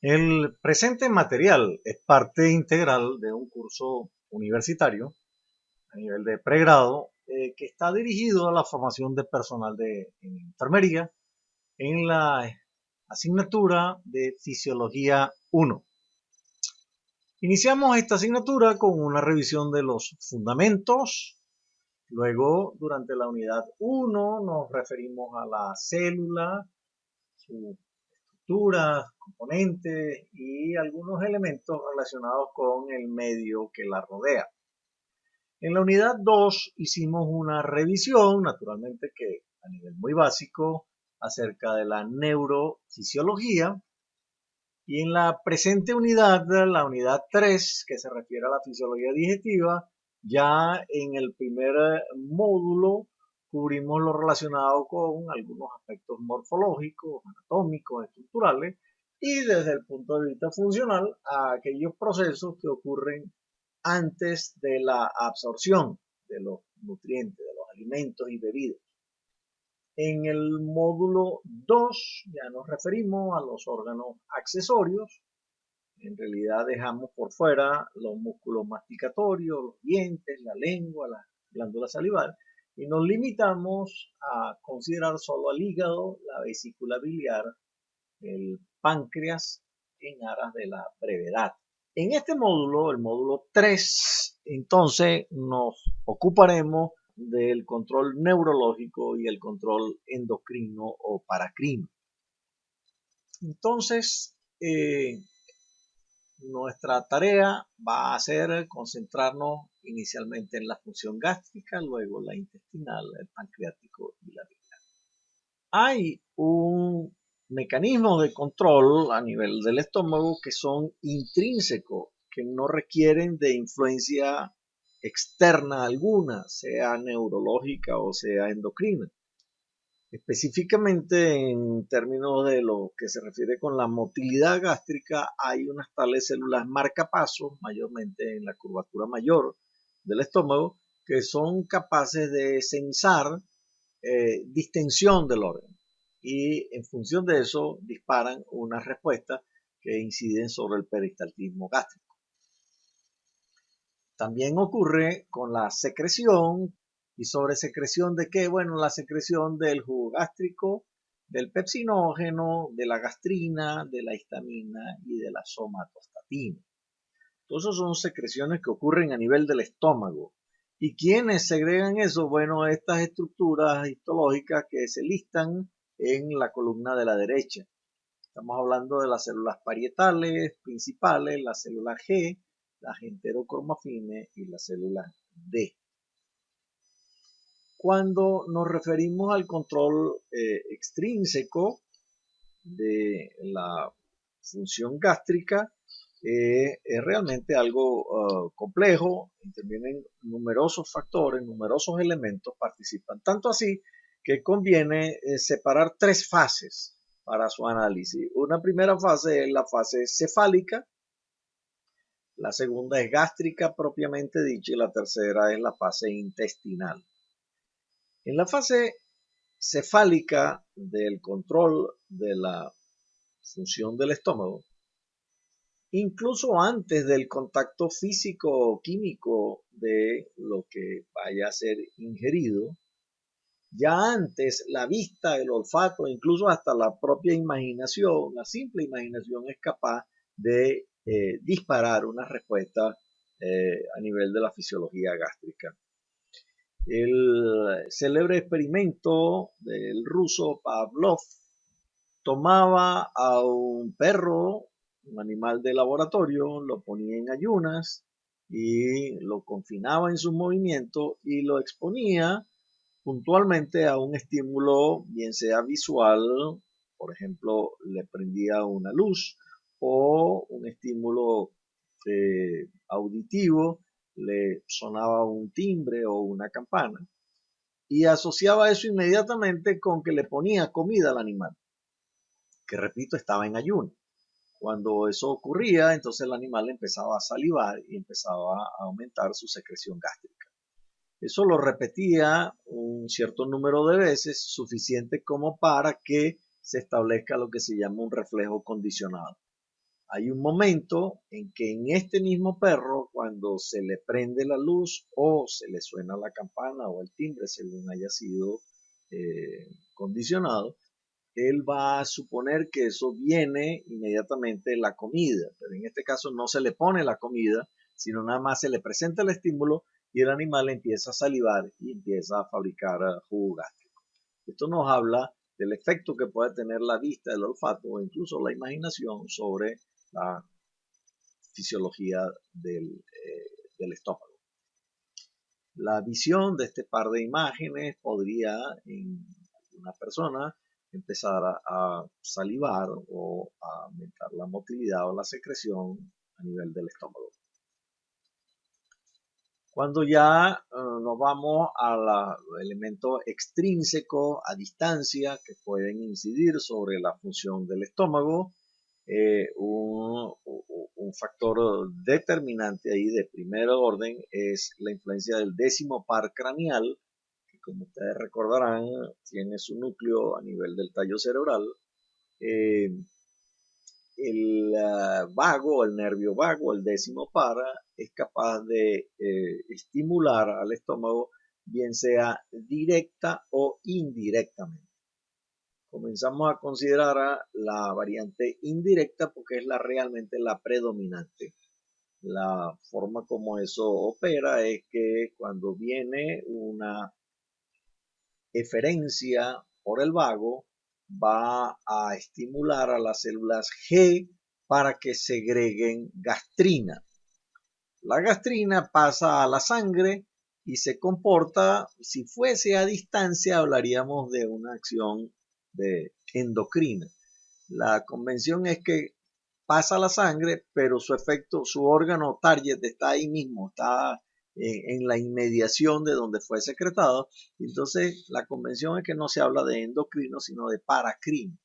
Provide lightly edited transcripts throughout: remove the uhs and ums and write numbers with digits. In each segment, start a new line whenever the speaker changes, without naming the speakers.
El presente material es parte integral de un curso universitario a nivel de pregrado que está dirigido a la formación de personal de enfermería en la asignatura de Fisiología 1. Iniciamos esta asignatura con una revisión de los fundamentos. Luego, durante la unidad 1, nos referimos a la célula, su estructuras, componentes y algunos elementos relacionados con el medio que la rodea. En la unidad 2 hicimos una revisión, naturalmente que a nivel muy básico, acerca de la neurofisiología. Y en la presente unidad, la unidad 3, que se refiere a la fisiología digestiva, ya en el primer módulo cubrimos lo relacionado con algunos aspectos morfológicos, anatómicos, estructurales, y desde el punto de vista funcional, a aquellos procesos que ocurren antes de la absorción de los nutrientes, de los alimentos y bebidas. En el módulo 2 ya nos referimos a los órganos accesorios. En realidad dejamos por fuera los músculos masticatorios, los dientes, la lengua, la glándula salival y nos limitamos a considerar solo al hígado, la vesícula biliar, el páncreas en aras de la brevedad. En este módulo, el módulo 3, entonces nos ocuparemos del control neurológico y el control endocrino o paracrino. Entonces, nuestra tarea va a ser concentrarnos inicialmente en la función gástrica, luego la intestinal, el pancreático y la biliar. Hay un mecanismo de control a nivel del estómago que son intrínsecos, que no requieren de influencia externa alguna, sea neurológica o sea endocrina. Específicamente en términos de lo que se refiere con la motilidad gástrica, hay unas tales células marcapasos, mayormente en la curvatura mayor del estómago, que son capaces de sensar distensión del órgano y en función de eso disparan unas respuestas que inciden sobre el peristaltismo gástrico. También ocurre con la secreción. ¿Y sobre secreción de qué? Bueno, la secreción del jugo gástrico, del pepsinógeno, de la gastrina, de la histamina y de la somatostatina. Todas son secreciones que ocurren a nivel del estómago. ¿Y quiénes segregan eso? Bueno, estas estructuras histológicas que se listan en la columna de la derecha. Estamos hablando de las células parietales principales, la célula G, las enterocromafines y la célula D. Cuando nos referimos al control extrínseco de la función gástrica, es realmente algo complejo, intervienen numerosos factores, numerosos elementos participan, tanto así que conviene separar tres fases para su análisis. Una primera fase es la fase cefálica, la segunda es gástrica propiamente dicha y la tercera es la fase intestinal. En la fase cefálica del control de la función del estómago, incluso antes del contacto físico o químico de lo que vaya a ser ingerido, ya antes la vista, el olfato, incluso hasta la propia imaginación, la simple imaginación es capaz de disparar una respuesta a nivel de la fisiología gástrica. El célebre experimento del ruso Pavlov tomaba a un perro, un animal de laboratorio, lo ponía en ayunas y lo confinaba en sus movimientos y lo exponía puntualmente a un estímulo, bien sea visual, por ejemplo, le prendía una luz, o un estímulo auditivo, le sonaba un timbre o una campana, y asociaba eso inmediatamente con que le ponía comida al animal, que repito, estaba en ayuno. Cuando eso ocurría, entonces el animal empezaba a salivar y empezaba a aumentar su secreción gástrica. Eso lo repetía un cierto número de veces, suficiente como para que se establezca lo que se llama un reflejo condicionado. Hay un momento en que en este mismo perro, cuando se le prende la luz o se le suena la campana o el timbre, según haya sido condicionado, él va a suponer que eso viene inmediatamente la comida, pero en este caso no se le pone la comida, sino nada más se le presenta el estímulo y el animal empieza a salivar y empieza a fabricar jugo gástrico. Esto nos habla del efecto que puede tener la vista, el olfato o incluso la imaginación sobre la fisiología del estómago. La visión de este par de imágenes podría en una persona empezar a salivar o a aumentar la motilidad o la secreción a nivel del estómago. Cuando ya nos vamos a los elementos extrínsecos a distancia que pueden incidir sobre la función del estómago, un factor determinante ahí de primer orden es la influencia del décimo par craneal, que como ustedes recordarán tiene su núcleo a nivel del tallo cerebral. El vago, el nervio vago, el décimo par, es capaz de estimular al estómago, bien sea directa o indirectamente. Comenzamos a considerar la variante indirecta porque es realmente la predominante. La forma como eso opera es que cuando viene una eferencia por el vago, va a estimular a las células G para que segreguen gastrina. La gastrina pasa a la sangre y se comporta, si fuese a distancia, hablaríamos de una acción de endocrina. La convención es que pasa a la sangre, pero su efecto, su órgano target está ahí mismo, está en la inmediación de donde fue secretado. Entonces, la convención es que no se habla de endocrino, sino de paracrino.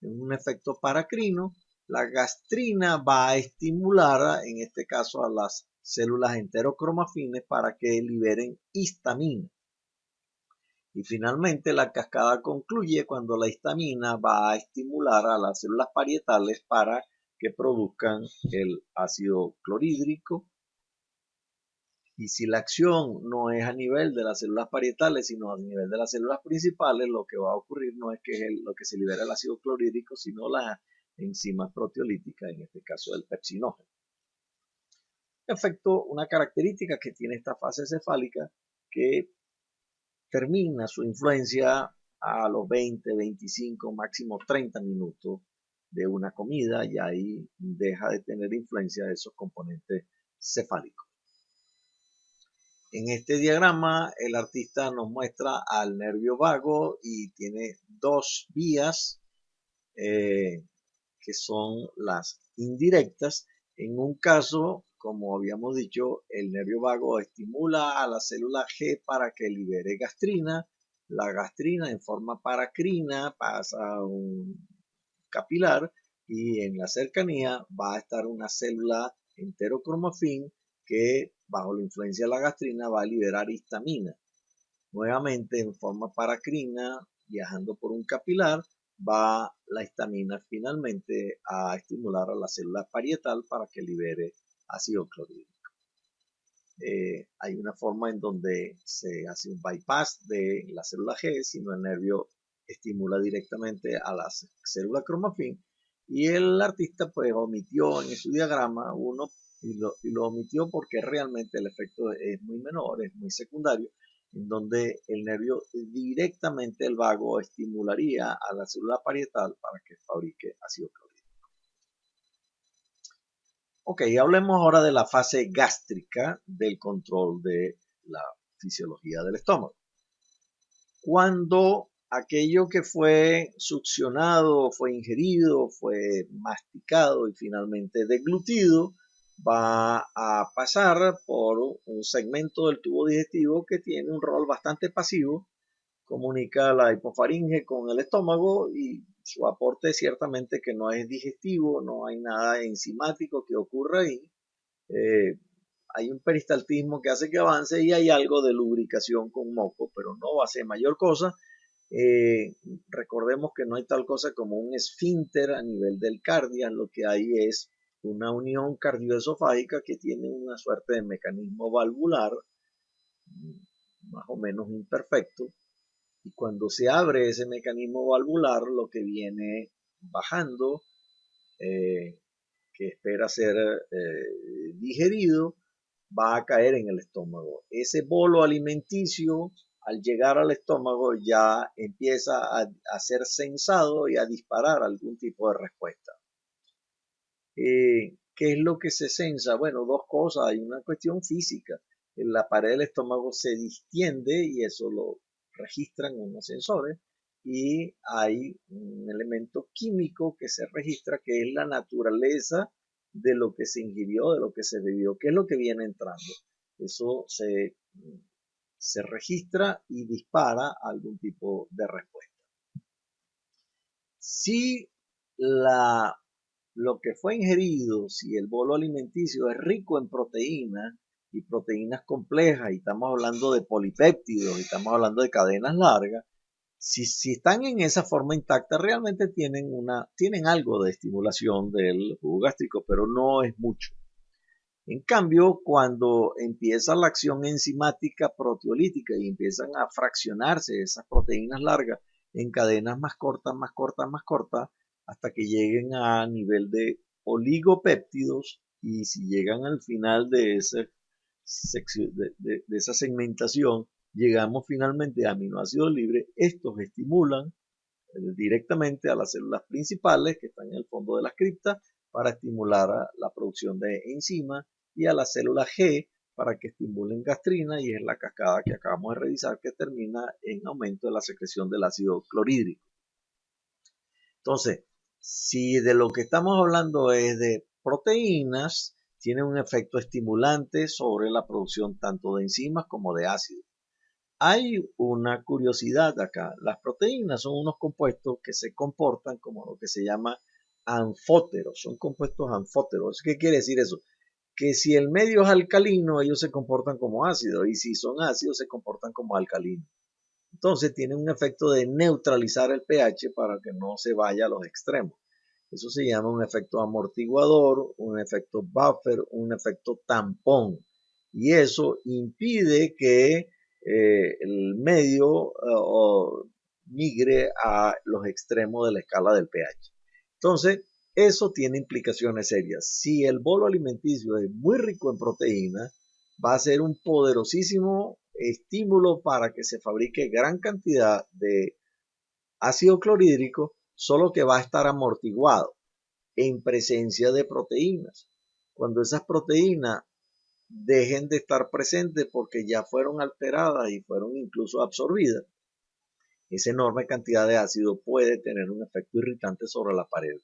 En un efecto paracrino, la gastrina va a estimular, en este caso, a las células enterocromafines para que liberen histamina. Y finalmente la cascada concluye cuando la histamina va a estimular a las células parietales para que produzcan el ácido clorhídrico. Y si la acción no es a nivel de las células parietales, sino a nivel de las células principales, lo que va a ocurrir no es que es lo que se libera el ácido clorhídrico, sino las enzimas proteolíticas, en este caso el pepsinógeno. Efecto, una característica que tiene esta fase cefálica que termina su influencia a los 20, 25, máximo 30 minutos de una comida y ahí deja de tener influencia de esos componentes cefálicos. En este diagrama el artista nos muestra al nervio vago y tiene dos vías que son las indirectas. En un caso, como habíamos dicho, el nervio vago estimula a la célula G para que libere gastrina. La gastrina en forma paracrina pasa a un capilar y en la cercanía va a estar una célula enterocromafín que bajo la influencia de la gastrina va a liberar histamina. Nuevamente en forma paracrina, viajando por un capilar, va la histamina finalmente a estimular a la célula parietal para que libere ácido clorhídrico. Hay una forma en donde se hace un bypass de la célula G, sino el nervio estimula directamente a la célula cromafín y el artista pues omitió en su diagrama uno y lo omitió porque realmente el efecto es muy menor, es muy secundario, en donde el nervio directamente el vago estimularía a la célula parietal para que fabrique ácido clorhídrico. Ok, hablemos ahora de la fase gástrica del control de la fisiología del estómago. Cuando aquello que fue succionado, fue ingerido, fue masticado y finalmente deglutido, va a pasar por un segmento del tubo digestivo que tiene un rol bastante pasivo, comunica la hipofaringe con el estómago y su aporte ciertamente que no es digestivo, no hay nada enzimático que ocurra ahí. Hay un peristaltismo que hace que avance y hay algo de lubricación con moco, pero no va a ser mayor cosa. Recordemos que no hay tal cosa como un esfínter a nivel del cardia, lo que hay es una unión cardioesofágica que tiene una suerte de mecanismo valvular, más o menos imperfecto, y cuando se abre ese mecanismo valvular, lo que viene bajando, que espera ser digerido, va a caer en el estómago. Ese bolo alimenticio, al llegar al estómago, ya empieza a ser sensado y a disparar algún tipo de respuesta. ¿Qué es lo que se sensa? Bueno, dos cosas. Hay una cuestión física. La pared del estómago se distiende y eso lo registran unos sensores. Y hay un elemento químico que se registra, que es la naturaleza de lo que se ingirió, de lo que se bebió, qué es lo que viene entrando. Eso se registra y dispara algún tipo de respuesta. Si lo que fue ingerido, si el bolo alimenticio es rico en proteínas y proteínas complejas, y estamos hablando de polipéptidos, y estamos hablando de cadenas largas, si están en esa forma intacta, realmente tienen algo de estimulación del jugo gástrico, pero no es mucho. En cambio, cuando empieza la acción enzimática proteolítica y empiezan a fraccionarse esas proteínas largas en cadenas más cortas, más cortas, más cortas, hasta que lleguen a nivel de oligopéptidos, y si llegan al final de esa segmentación, llegamos finalmente a aminoácidos libres. Estos estimulan directamente a las células principales que están en el fondo de las criptas para estimular la producción de enzimas, y a las células G para que estimulen gastrina, y es la cascada que acabamos de revisar que termina en aumento de la secreción del ácido clorhídrico. Entonces, si de lo que estamos hablando es de proteínas, tiene un efecto estimulante sobre la producción tanto de enzimas como de ácidos. Hay una curiosidad acá. Las proteínas son unos compuestos que se comportan como lo que se llama anfóteros. Son compuestos anfóteros. ¿Qué quiere decir eso? Que si el medio es alcalino, ellos se comportan como ácidos, y si son ácidos, se comportan como alcalinos. Entonces tienen un efecto de neutralizar el pH para que no se vaya a los extremos. Eso se llama un efecto amortiguador, un efecto buffer, un efecto tampón. Y eso impide que el medio migre a los extremos de la escala del pH. Entonces, eso tiene implicaciones serias. Si el bolo alimenticio es muy rico en proteínas, va a ser un poderosísimo estímulo para que se fabrique gran cantidad de ácido clorhídrico, solo que va a estar amortiguado en presencia de proteínas. Cuando esas proteínas dejen de estar presentes porque ya fueron alteradas y fueron incluso absorbidas, esa enorme cantidad de ácido puede tener un efecto irritante sobre la pared.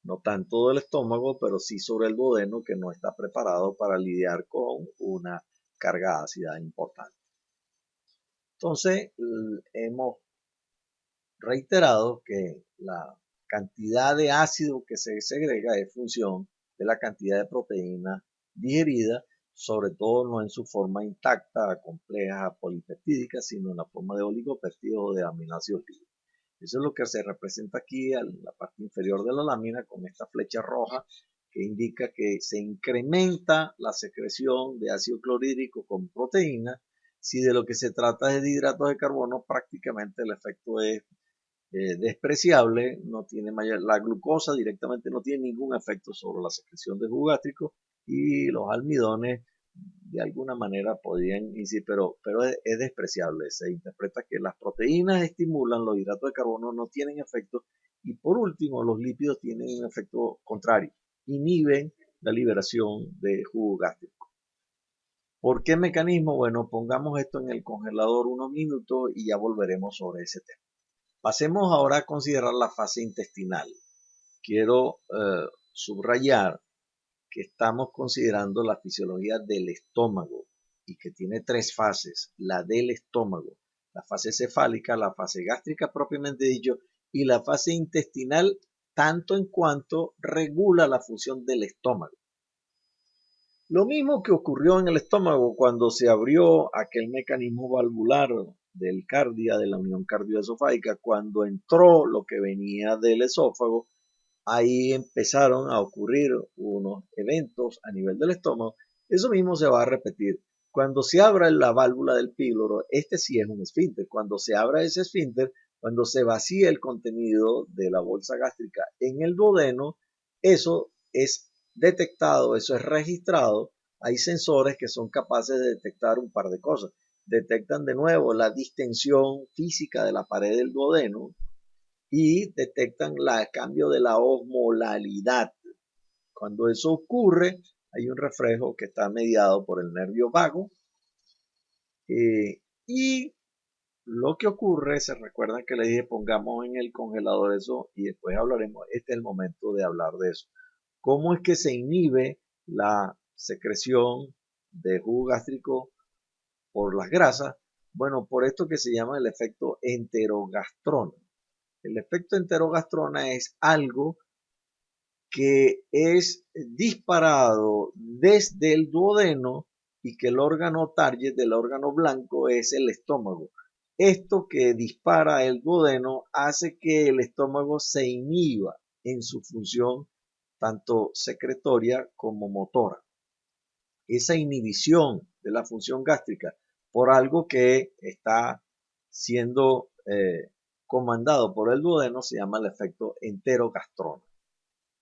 No tanto del estómago, pero sí sobre el duodeno, que no está preparado para lidiar con una carga ácida importante. Entonces, hemos reiterado que la cantidad de ácido que se segrega es función de la cantidad de proteína digerida, sobre todo no en su forma intacta, compleja, polipeptídica, sino en la forma de oligopéptidos o de aminoácidos libres. Eso es lo que se representa aquí en la parte inferior de la lámina con esta flecha roja que indica que se incrementa la secreción de ácido clorhídrico con proteína. Si de lo que se trata es de hidratos de carbono, prácticamente el efecto es despreciable, no tiene la glucosa directamente no tiene ningún efecto sobre la secreción de jugo gástrico, y los almidones de alguna manera podrían incidir, pero es despreciable. Se interpreta que las proteínas estimulan, los hidratos de carbono no tienen efecto, y por último los lípidos tienen un efecto contrario, inhiben la liberación de jugo gástrico. ¿Por qué mecanismo? Bueno, pongamos esto en el congelador unos minutos y ya volveremos sobre ese tema. Pasemos ahora a considerar la fase intestinal. Quiero subrayar que estamos considerando la fisiología del estómago y que tiene tres fases: la del estómago, la fase cefálica, la fase gástrica propiamente dicho, y la fase intestinal, tanto en cuanto regula la función del estómago. Lo mismo que ocurrió en el estómago cuando se abrió aquel mecanismo valvular del cardia, de la unión cardioesofágica, cuando entró lo que venía del esófago, ahí empezaron a ocurrir unos eventos a nivel del estómago. Eso mismo se va a repetir. Cuando se abra la válvula del píloro, este sí es un esfínter. Cuando se abra ese esfínter, cuando se vacía el contenido de la bolsa gástrica en el duodeno, eso es detectado, eso es registrado. Hay sensores que son capaces de detectar un par de cosas. Detectan de nuevo la distensión física de la pared del duodeno y detectan el cambio de la osmolaridad. Cuando eso ocurre, hay un reflejo que está mediado por el nervio vago y lo que ocurre, se recuerdan que le dije pongamos en el congelador eso y después hablaremos, este es el momento de hablar de eso. ¿Cómo es que se inhibe la secreción de jugo gástrico por las grasas? Bueno, por esto que se llama el efecto enterogastrona. El efecto enterogastrona es algo que es disparado desde el duodeno y que el órgano target del órgano blanco es el estómago. Esto que dispara el duodeno hace que el estómago se inhiba en su función tanto secretoria como motora. Esa inhibición de la función gástrica por algo que está siendo comandado por el duodeno se llama el efecto enterogastrona.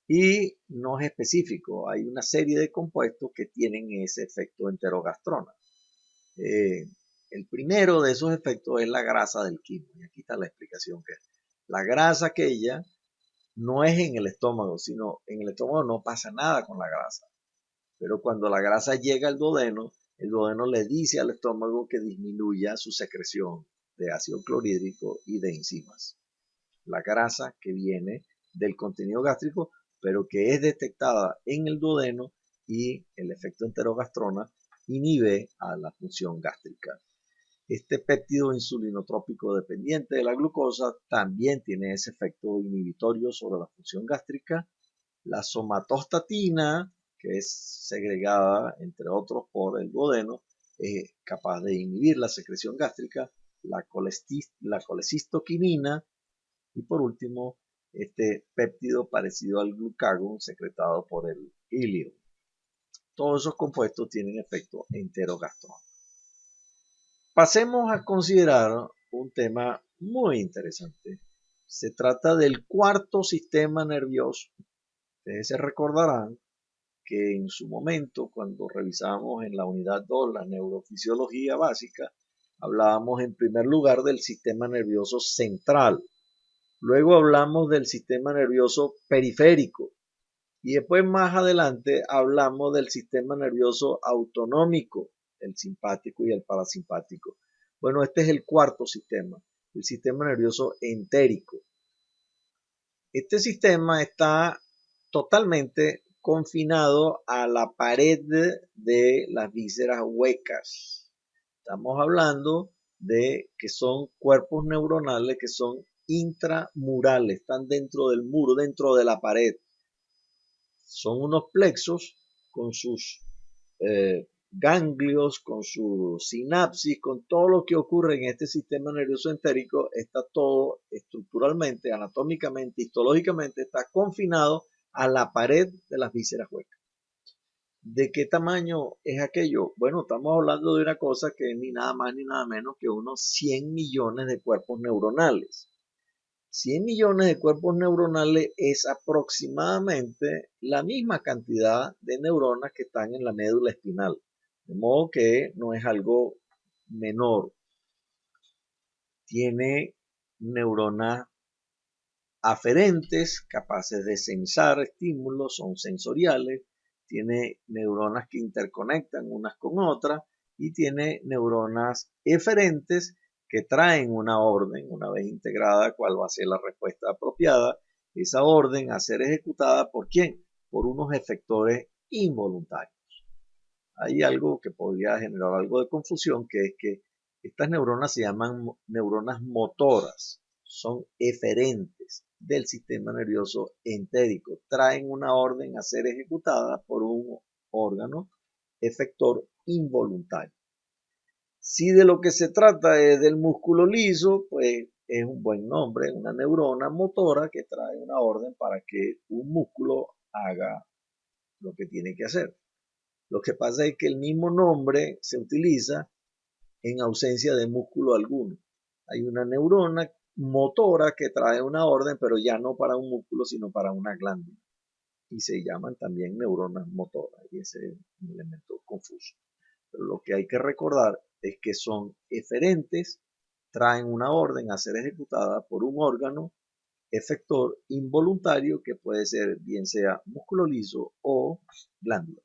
Y no es específico, hay una serie de compuestos que tienen ese efecto enterogastrona. El primero de esos efectos es la grasa del quimo, y aquí está la explicación que es. La grasa aquella no es en el estómago, sino en el estómago no pasa nada con la grasa. Pero cuando la grasa llega al duodeno, el duodeno le dice al estómago que disminuya su secreción de ácido clorhídrico y de enzimas. La grasa que viene del contenido gástrico, pero que es detectada en el duodeno y el efecto enterogastrona inhibe a la función gástrica. Este péptido insulinotrópico dependiente de la glucosa también tiene ese efecto inhibitorio sobre la función gástrica. La somatostatina, que es segregada, entre otros, por el duodeno, es capaz de inhibir la secreción gástrica. La colecistoquinina y por último, este péptido parecido al glucagón secretado por el ilio. Todos esos compuestos tienen efecto enterogastrónico. Pasemos a considerar un tema muy interesante. Se trata del cuarto sistema nervioso. Ustedes se recordarán que en su momento, cuando revisamos en la unidad 2 la neurofisiología básica, hablábamos en primer lugar del sistema nervioso central. Luego hablamos del sistema nervioso periférico y después más adelante hablamos del sistema nervioso autonómico, el simpático y el parasimpático. Bueno, este es el cuarto sistema, el sistema nervioso entérico. Este sistema está totalmente confinado a la pared de las vísceras huecas. Estamos hablando de que son cuerpos neuronales que son intramurales, están dentro del muro, dentro de la pared. Son unos plexos con sus ganglios, con su sinapsis, con todo lo que ocurre en este sistema nervioso entérico, está todo estructuralmente, anatómicamente, histológicamente, está confinado a la pared de las vísceras huecas. ¿De qué tamaño es aquello? Bueno, estamos hablando de una cosa que es ni nada más ni nada menos que unos 100 millones de cuerpos neuronales. 100 millones de cuerpos neuronales es aproximadamente la misma cantidad de neuronas que están en la médula espinal. De modo que no es algo menor. Tiene neuronas aferentes, capaces de sensar estímulos, son sensoriales. Tiene neuronas que interconectan unas con otras y tiene neuronas eferentes que traen una orden, una vez integrada, cuál va a ser la respuesta apropiada, esa orden a ser ejecutada ¿por quién? Por unos efectores involuntarios. Hay algo que podría generar algo de confusión, que es que estas neuronas se llaman neuronas motoras, son eferentes del sistema nervioso entérico, traen una orden a ser ejecutada por un órgano efector involuntario. Si de lo que se trata es del músculo liso, pues es un buen nombre, una neurona motora que trae una orden para que un músculo haga lo que tiene que hacer. Lo que pasa es que el mismo nombre se utiliza en ausencia de músculo alguno. Hay una neurona motora que trae una orden, pero ya no para un músculo, sino para una glándula. Y se llaman también neuronas motoras, y ese es un elemento confuso. Pero lo que hay que recordar es que son eferentes, traen una orden a ser ejecutada por un órgano efector involuntario que puede ser bien sea músculo liso o glándula.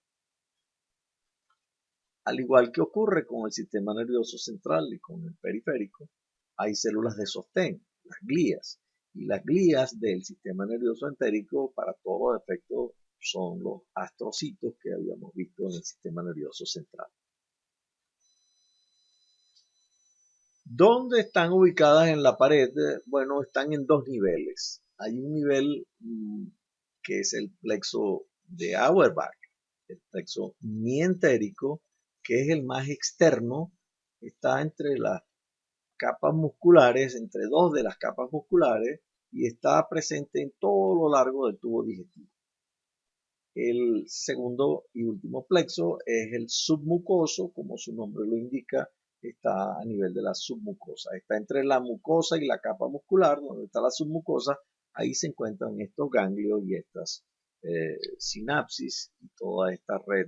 Al igual que ocurre con el sistema nervioso central y con el periférico, hay células de sostén, las glías, y las glías del sistema nervioso entérico para todos los efectos son los astrocitos que habíamos visto en el sistema nervioso central. ¿Dónde están ubicadas en la pared? Bueno, están en dos niveles. Hay un nivel que es el plexo de Auerbach, el plexo mientérico, que es el más externo, está entre las capas musculares, entre dos de las capas musculares, y está presente en todo lo largo del tubo digestivo. El segundo y último plexo es el submucoso, como su nombre lo indica, está a nivel de la submucosa. Está entre la mucosa y la capa muscular, donde está la submucosa, ahí se encuentran estos ganglios y estas sinapsis y toda esta red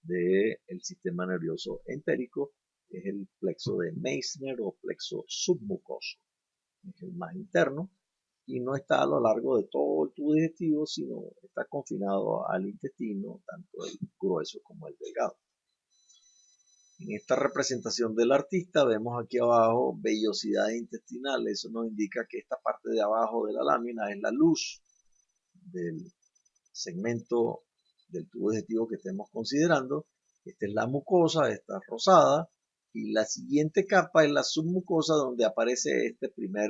del sistema nervioso entérico. Es el plexo de Meissner o plexo submucoso. Es el más interno y no está a lo largo de todo el tubo digestivo, sino está confinado al intestino, tanto el grueso como el delgado. En esta representación del artista vemos aquí abajo vellosidades intestinales. Eso nos indica que esta parte de abajo de la lámina es la luz del segmento del tubo digestivo que estemos considerando. Esta es la mucosa, esta rosada, y la siguiente capa es la submucosa, donde aparece este primer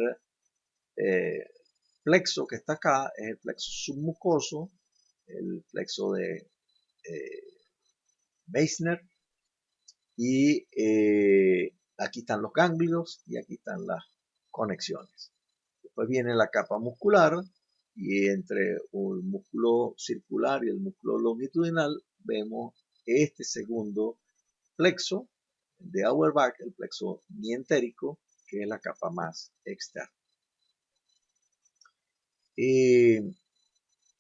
plexo que está acá, es el plexo submucoso, el plexo de Meissner, y aquí están los ganglios y aquí están las conexiones. Después viene la capa muscular y entre el músculo circular y el músculo longitudinal vemos este segundo plexo de Auerbach, el plexo mientérico, que es la capa más externa.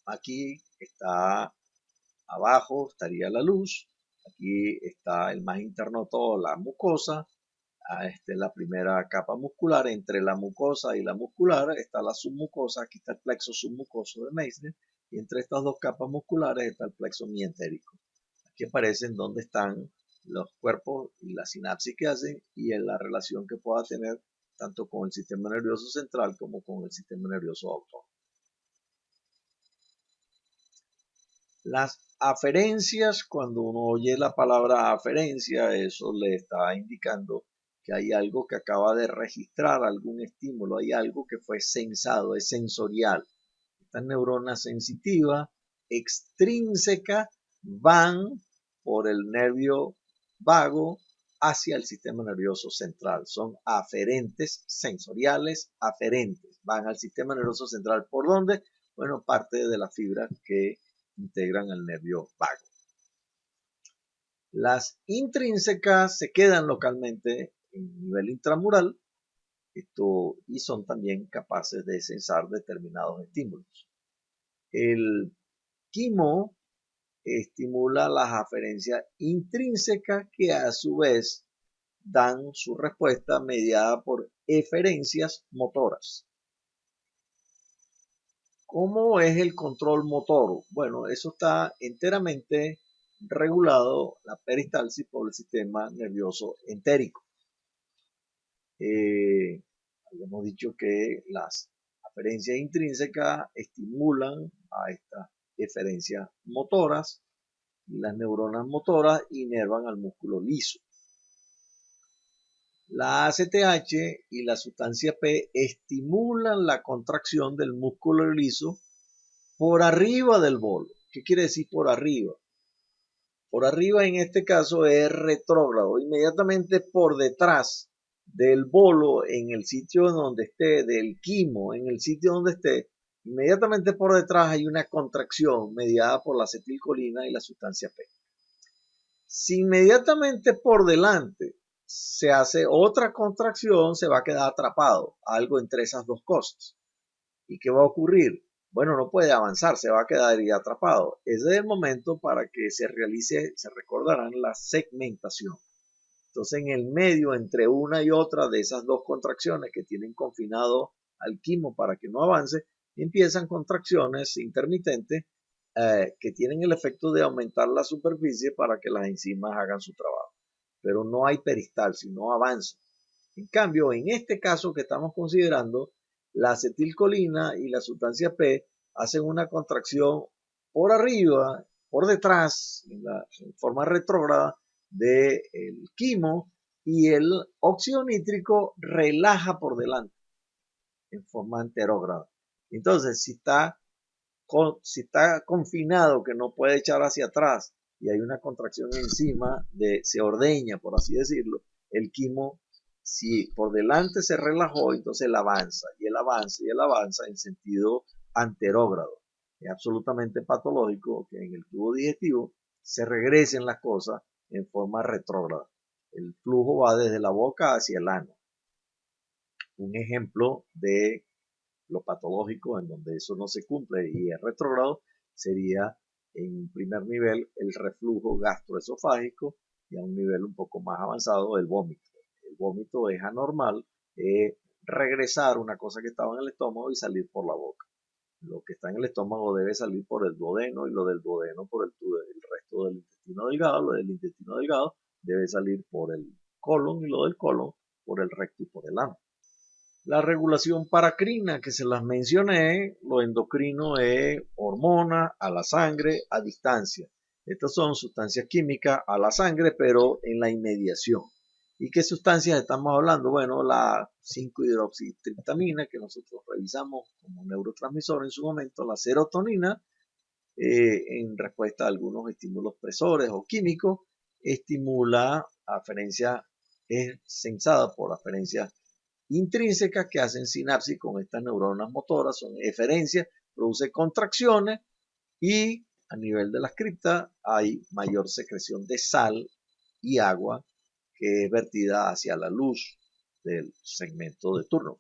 Aquí está abajo, estaría la luz. Aquí está el más interno de todo, la mucosa. Esta es la primera capa muscular. Entre la mucosa y la muscular está la submucosa. Aquí está el plexo submucoso de Meissner. Y entre estas dos capas musculares está el plexo mientérico. Aquí aparecen dónde están los cuerpos y la sinapsis que hacen y en la relación que pueda tener tanto con el sistema nervioso central como con el sistema nervioso autónomo. Las aferencias, cuando uno oye la palabra aferencia, eso le está indicando que hay algo que acaba de registrar algún estímulo, hay algo que fue sensado, es sensorial. Estas neuronas sensitivas, extrínsecas, van por el nervio vago hacia el sistema nervioso central. Son aferentes, sensoriales, aferentes. Van al sistema nervioso central. ¿Por dónde? Bueno, parte de las fibras que integran el nervio vago. Las intrínsecas se quedan localmente en nivel intramural y son también capaces de sensar determinados estímulos. El quimo estimula las aferencias intrínsecas que a su vez dan su respuesta mediada por eferencias motoras. ¿Cómo es el control motor? Bueno, eso está enteramente regulado, la peristalsis, por el sistema nervioso entérico. Habíamos dicho que las aferencias intrínsecas estimulan a estas eferencias motoras y las neuronas motoras inervan al músculo liso. La ACTH y la sustancia P estimulan la contracción del músculo liso por arriba del bolo. ¿Qué quiere decir por arriba? Por arriba en este caso es retrógrado, inmediatamente por detrás del bolo en el sitio donde esté, del quimo en el sitio donde esté, inmediatamente por detrás hay una contracción mediada por la acetilcolina y la sustancia P. Si inmediatamente por delante se hace otra contracción, se va a quedar atrapado, algo entre esas dos cosas. ¿Y qué va a ocurrir? Bueno, no puede avanzar, se va a quedar ahí atrapado. Ese es el momento para que se realice, se recordarán, la segmentación. Entonces, en el medio, entre una y otra de esas dos contracciones que tienen confinado al quimo para que no avance, empiezan contracciones intermitentes que tienen el efecto de aumentar la superficie para que las enzimas hagan su trabajo. Pero no hay peristalsis, no avanza. En cambio, en este caso que estamos considerando, la acetilcolina y la sustancia P hacen una contracción por arriba, por detrás, en forma retrógrada del quimo, y el óxido nítrico relaja por delante en forma anterógrada. Entonces, si está confinado, que no puede echar hacia atrás, y hay una contracción encima, se ordeña, por así decirlo, el quimo, si por delante se relajó, entonces él avanza, y él avanza, y él avanza en sentido anterógrado. Es absolutamente patológico que en el tubo digestivo se regresen las cosas en forma retrógrada. El flujo va desde la boca hacia el ano. Un ejemplo de lo patológico en donde eso no se cumple y es retrógrado sería en primer nivel el reflujo gastroesofágico y a un nivel un poco más avanzado el vómito. El vómito es anormal, regresar una cosa que estaba en el estómago y salir por la boca. Lo que está en el estómago debe salir por el duodeno y lo del duodeno por el resto del intestino delgado. Lo del intestino delgado debe salir por el colon y lo del colon por el recto y por el ano. La regulación paracrina que se las mencioné, lo endocrino es hormona a la sangre a distancia. Estas son sustancias químicas a la sangre, pero en la inmediación. ¿Y qué sustancias estamos hablando? Bueno, la 5-hidroxitriptamina, que nosotros revisamos como neurotransmisor en su momento, la serotonina, en respuesta a algunos estímulos presores o químicos, estimula aferencia, es sensada por aferencia intrínsecas que hacen sinapsis con estas neuronas motoras, son eferencias, produce contracciones y a nivel de las criptas hay mayor secreción de sal y agua que es vertida hacia la luz del segmento de turno.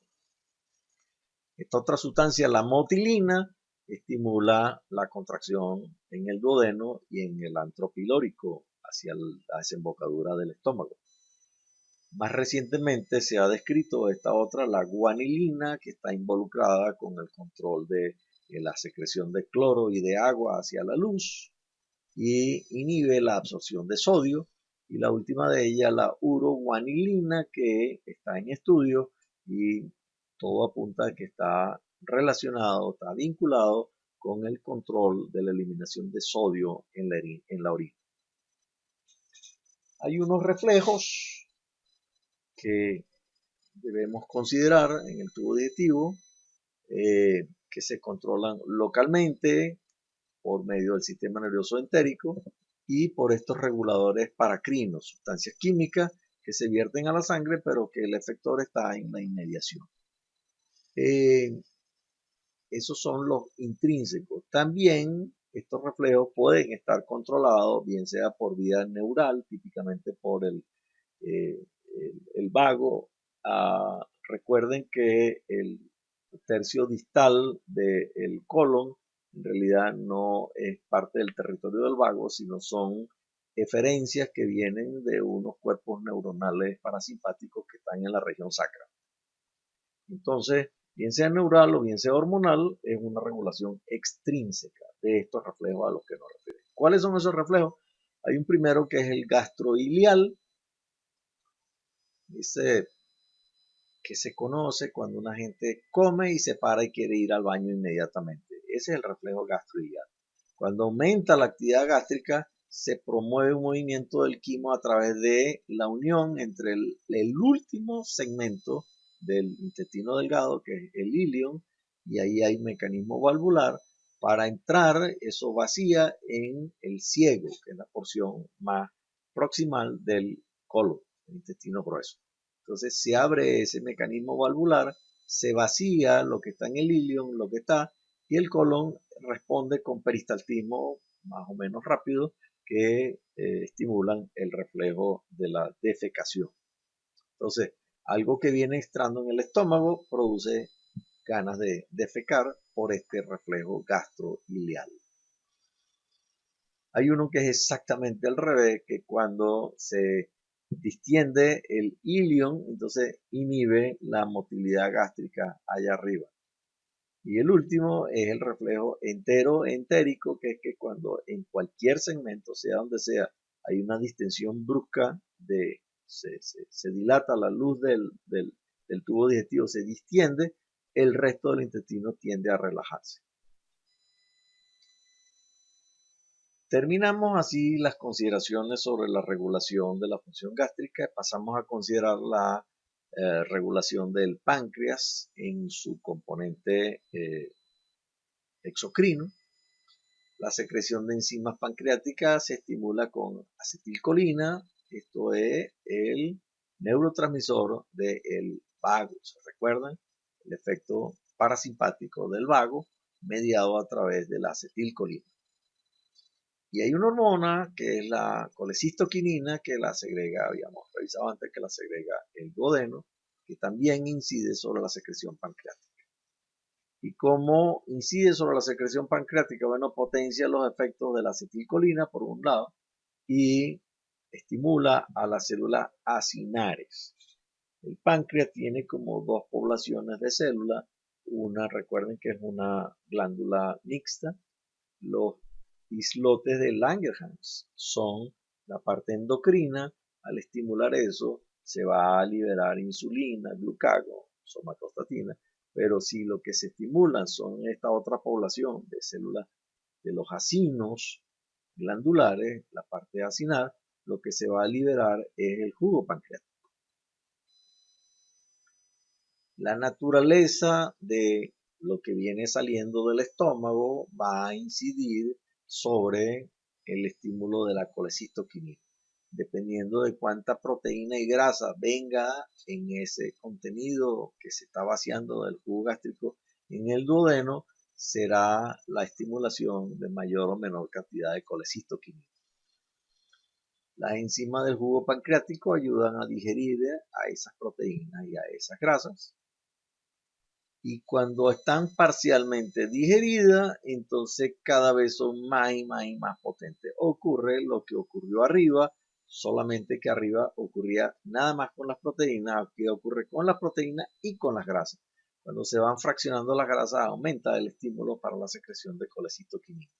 Esta otra sustancia, la motilina, estimula la contracción en el duodeno y en el antro pilórico hacia la desembocadura del estómago. Más recientemente se ha descrito esta otra, la guanilina, que está involucrada con el control de la secreción de cloro y de agua hacia la luz y inhibe la absorción de sodio. Y la última de ellas, la uroguanilina, que está en estudio y todo apunta a que está relacionado, está vinculado con el control de la eliminación de sodio en la orina. Hay unos reflejos que debemos considerar en el tubo digestivo que se controlan localmente por medio del sistema nervioso entérico y por estos reguladores paracrinos, sustancias químicas que se vierten a la sangre pero que el efector está en la inmediación. Esos son los intrínsecos. También estos reflejos pueden estar controlados, bien sea por vía neural, típicamente por el vago. Recuerden que el tercio distal del colon en realidad no es parte del territorio del vago, sino son eferencias que vienen de unos cuerpos neuronales parasimpáticos que están en la región sacra. Entonces, bien sea neural o bien sea hormonal, es una regulación extrínseca de estos reflejos a los que nos referimos. ¿Cuáles son esos reflejos? Hay un primero que es el gastroilial. Dice que se conoce cuando una gente come y se para y quiere ir al baño inmediatamente. Ese es el reflejo gastroilial. Cuando aumenta la actividad gástrica, se promueve un movimiento del quimo a través de la unión entre el último segmento del intestino delgado, que es el ilion, y ahí hay un mecanismo valvular para entrar, eso vacía en el ciego, que es la porción más proximal del colon, el intestino grueso. Entonces se abre ese mecanismo valvular, se vacía lo que está en el ilion, lo que está, y el colon responde con peristaltismo más o menos rápido que estimulan el reflejo de la defecación. Entonces, algo que viene extrando en el estómago produce ganas de defecar por este reflejo gastroilial. Hay uno que es exactamente al revés, que cuando se distiende el ilion, entonces inhibe la motilidad gástrica allá arriba. Y el último es el reflejo entérico, que es que cuando en cualquier segmento, sea donde sea, hay una distensión brusca, se dilata la luz del tubo digestivo, se distiende, el resto del intestino tiende a relajarse. Terminamos así las consideraciones sobre la regulación de la función gástrica. Pasamos a considerar la regulación del páncreas en su componente exocrino. La secreción de enzimas pancreáticas se estimula con acetilcolina. Esto es el neurotransmisor del vago. ¿Se recuerdan? El efecto parasimpático del vago mediado a través de la acetilcolina. Y hay una hormona que es la colecistoquinina que la segrega, habíamos revisado antes que la segrega el duodeno, que también incide sobre la secreción pancreática. ¿Y cómo incide sobre la secreción pancreática? Bueno, potencia los efectos de la acetilcolina por un lado y estimula a las células acinares. El páncreas tiene como dos poblaciones de células. Una, recuerden que es una glándula mixta. Los islotes de Langerhans son la parte endocrina. Al estimular eso, se va a liberar insulina, glucagon, somatostatina. Pero si lo que se estimulan son esta otra población de células de los acinos glandulares, la parte acinar, lo que se va a liberar es el jugo pancreático. La naturaleza de lo que viene saliendo del estómago va a incidir sobre el estímulo de la colecistoquinina. Dependiendo de cuánta proteína y grasa venga en ese contenido que se está vaciando del jugo gástrico en el duodeno, será la estimulación de mayor o menor cantidad de colecistoquinina. Las enzimas del jugo pancreático ayudan a digerir a esas proteínas y a esas grasas. Y cuando están parcialmente digeridas, entonces cada vez son más y más potentes. Ocurre lo que ocurrió arriba, solamente que arriba ocurría nada más con las proteínas, aquí ocurre con las proteínas y con las grasas. Cuando se van fraccionando las grasas, aumenta el estímulo para la secreción de colecistoquinina.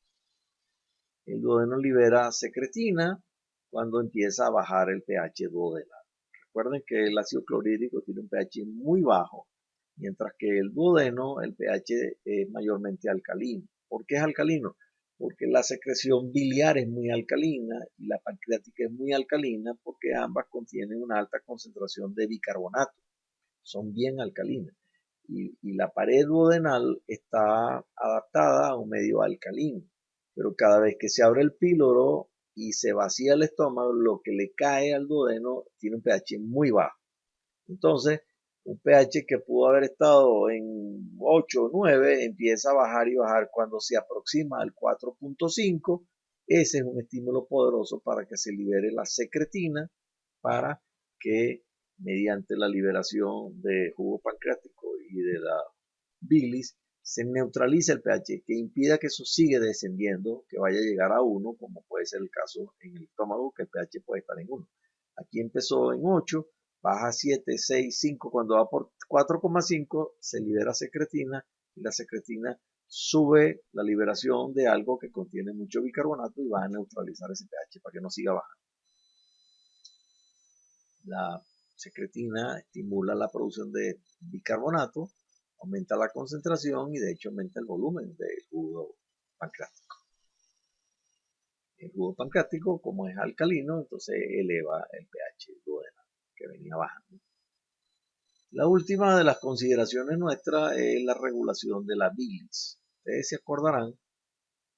El duodeno libera secretina cuando empieza a bajar el pH duodenal. Recuerden que el ácido clorhídrico tiene un pH muy bajo, mientras que el duodeno, el pH es mayormente alcalino. ¿Por qué es alcalino? Porque la secreción biliar es muy alcalina y la pancreática es muy alcalina porque ambas contienen una alta concentración de bicarbonato. Son bien alcalinas. Y la pared duodenal está adaptada a un medio alcalino. Pero cada vez que se abre el píloro y se vacía el estómago, lo que le cae al duodeno tiene un pH muy bajo. Entonces, un pH que pudo haber estado en 8 o 9 empieza a bajar y bajar cuando se aproxima al 4.5. Ese es un estímulo poderoso para que se libere la secretina, para que mediante la liberación de jugo pancreático y de la bilis se neutralice el pH, que impida que eso siga descendiendo, que vaya a llegar a 1, como puede ser el caso en el estómago, que el pH puede estar en 1. Aquí empezó en 8, baja a 7, 6, 5, cuando va por 4,5 se libera secretina y la secretina sube la liberación de algo que contiene mucho bicarbonato y va a neutralizar ese pH para que no siga bajando. La secretina estimula la producción de bicarbonato, aumenta la concentración y de hecho aumenta el volumen del jugo pancreático. El jugo pancreático, como es alcalino, entonces eleva el pH duodenal que venía bajando. La última de las consideraciones nuestras es la regulación de la bilis. Ustedes se acordarán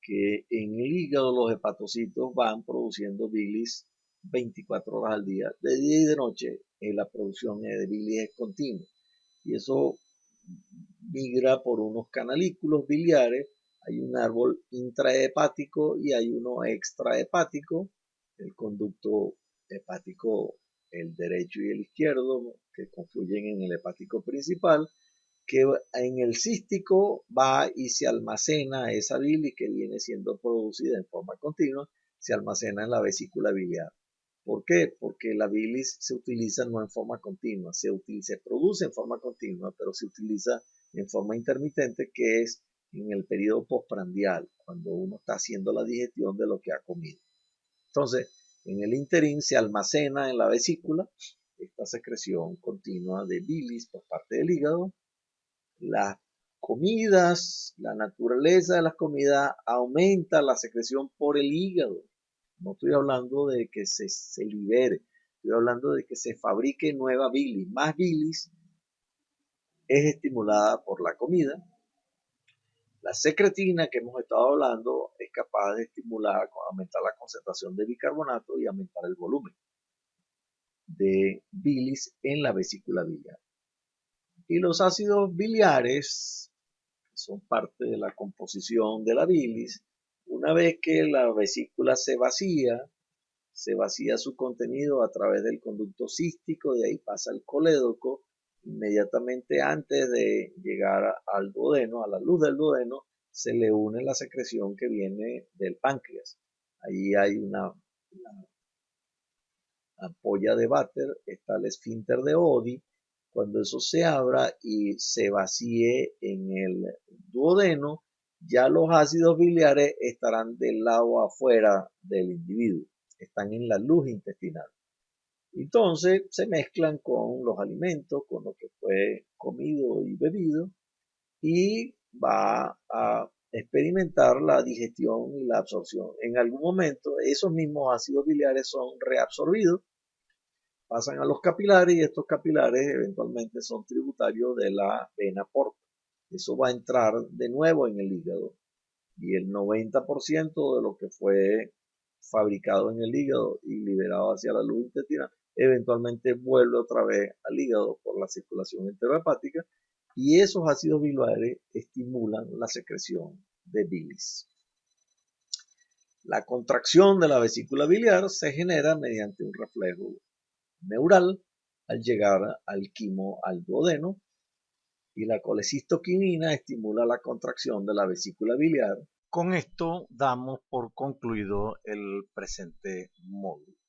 que en el hígado los hepatocitos van produciendo bilis 24 horas al día, de día y de noche, la producción de bilis es continua. Y eso migra por unos canalículos biliares. Hay un árbol intrahepático y hay uno extrahepático. El conducto hepático, el derecho y el izquierdo, que confluyen en el hepático principal, que en el cístico va y se almacena esa bilis que viene siendo producida en forma continua, se almacena en la vesícula biliar. ¿Por qué? Porque la bilis se utiliza no en forma continua, se produce en forma continua, pero se utiliza en forma intermitente, que es en el periodo postprandial, cuando uno está haciendo la digestión de lo que ha comido. Entonces, en el interín se almacena en la vesícula esta secreción continua de bilis por parte del hígado. Las comidas, la naturaleza de las comidas aumenta la secreción por el hígado. No estoy hablando de que se libere, estoy hablando de que se fabrique nueva bilis. Más bilis es estimulada por la comida. La secretina que hemos estado hablando es capaz de estimular, aumentar la concentración de bicarbonato y aumentar el volumen de bilis en la vesícula biliar. Y los ácidos biliares, que son parte de la composición de la bilis, una vez que la vesícula se vacía su contenido a través del conducto cístico, de ahí pasa al colédoco. Inmediatamente antes de llegar al duodeno, a la luz del duodeno, se le une la secreción que viene del páncreas. Ahí hay una ampolla de váter, está el esfínter de Oddi. Cuando eso se abra y se vacíe en el duodeno, ya los ácidos biliares estarán del lado afuera del individuo, están en la luz intestinal. Entonces se mezclan con los alimentos, con lo que fue comido y bebido, y va a experimentar la digestión y la absorción. En algún momento esos mismos ácidos biliares son reabsorbidos, pasan a los capilares y estos capilares eventualmente son tributarios de la vena porta. Eso va a entrar de nuevo en el hígado y el 90% de lo que fue fabricado en el hígado y liberado hacia la luz intestinal eventualmente vuelve otra vez al hígado por la circulación enterohepática, y esos ácidos biliares estimulan la secreción de bilis. La contracción de la vesícula biliar se genera mediante un reflejo neural al llegar al quimo al duodeno, y la colecistoquinina estimula la contracción de la vesícula biliar. Con esto damos por concluido el presente módulo.